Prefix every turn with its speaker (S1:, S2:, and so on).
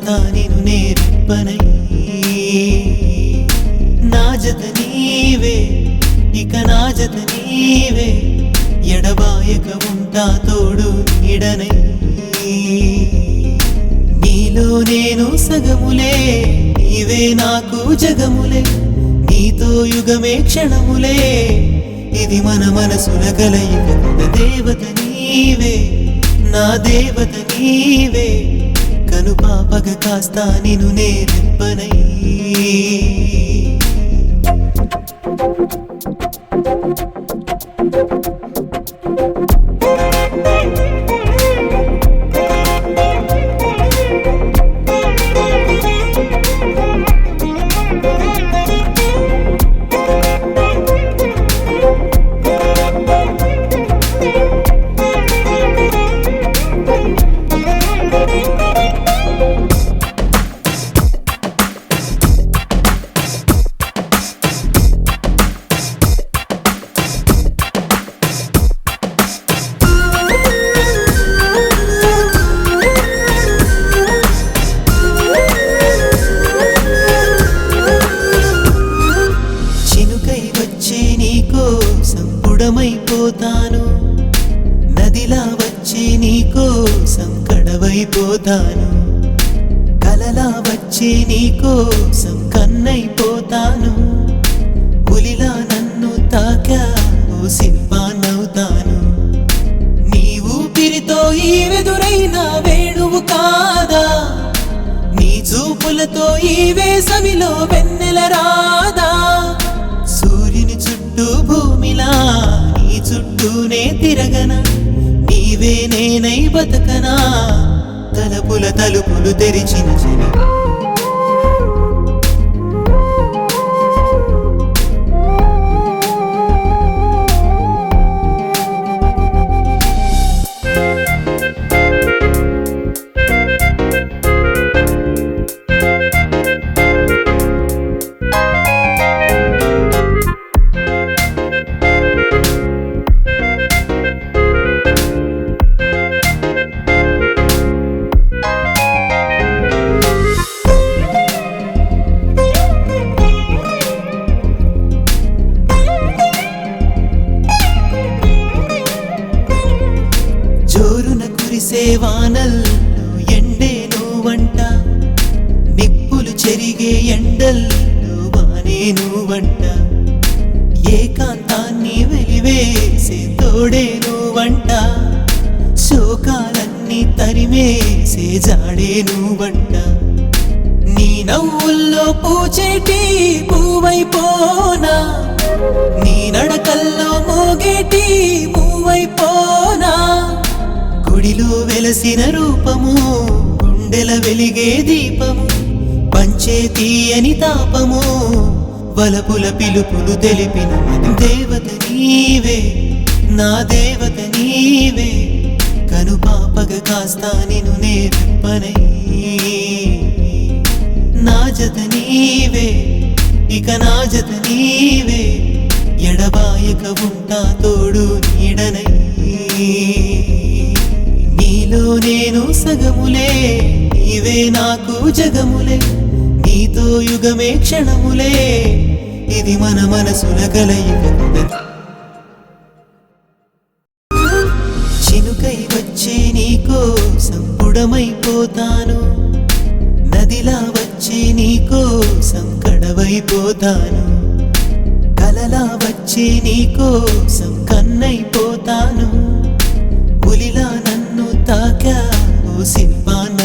S1: కాస్తా నిన్ను నేర్పనై నా జత నీవే ఇక నా జత నీవే ఎడబాయక ఉంటా తోడు నీడనై నీలో నేను సగములే నీవే నాకు జగములే నీతో యుగమే క్షణములే ఇది మన మనసుల కలయిక దేవత నీవే నా దేవత నీవే కను పాపగ కాస్తా నిన్ను నేర్పనై పోతాను నదిలా వచ్చి నీకోసం కడవైపోతాను కలలా వచ్చి నీకోసం కన్నైపోతాను పులిలా నన్ను తాకావు శిల్పాన్నవుతాను నీ ఊపిరితో ఈ వెదురైన వేణువు కాదా నీ చూపులతో ఈ వేసవిలో వెన్నెల రాదా సూర్యుని చుట్టూ భూమిలా నీ చుట్టూనే తిరగనా నీవే నేనై బతకనా తలుపుల తలుపులు తెరిచిన చెలి వానల్లో ఎండే నువ్వంట నిప్పులు చెరిగే ఎండల్లో వానే నువ్వంట ఏకాంతాన్ని వెలివేసే తోడే నువ్వంట శోకాలన్నీ తరిమేసే జాడే నువ్వంట నీ నవ్వుల్లో పూచేటి పువ్వైపోనా నీ నడకల్లో మోగేటి పువ్వైపోనా గుడిలో వెలసిన రూపము గుండెల వెలిగే దీపము పంచే తీయని తాపము వలపుల పిలుపులు తెలిపిన దేవత నీవే నా దేవత నీవే కను పాపగ కాస్తా నిన్ను నేర్పనై నా జత నీవే ఇక నా జత నీవే ఎడబాయక ఉంటా తోడు నీడనై నీలో నేను సగములే నీవే నాకు జగములే నీతో యుగమే క్షణములే ఇది మన మనసుల కలయిక చినుకై వచ్చి నీకోసం బుడమైపోతాను నదిలా వచ్చి నీకోసం కడవైపోతాను కలలా వచ్చి నీకోసం కన్నైపోతాను పులిలా నన్ను తాకావు శిల్పాన్ని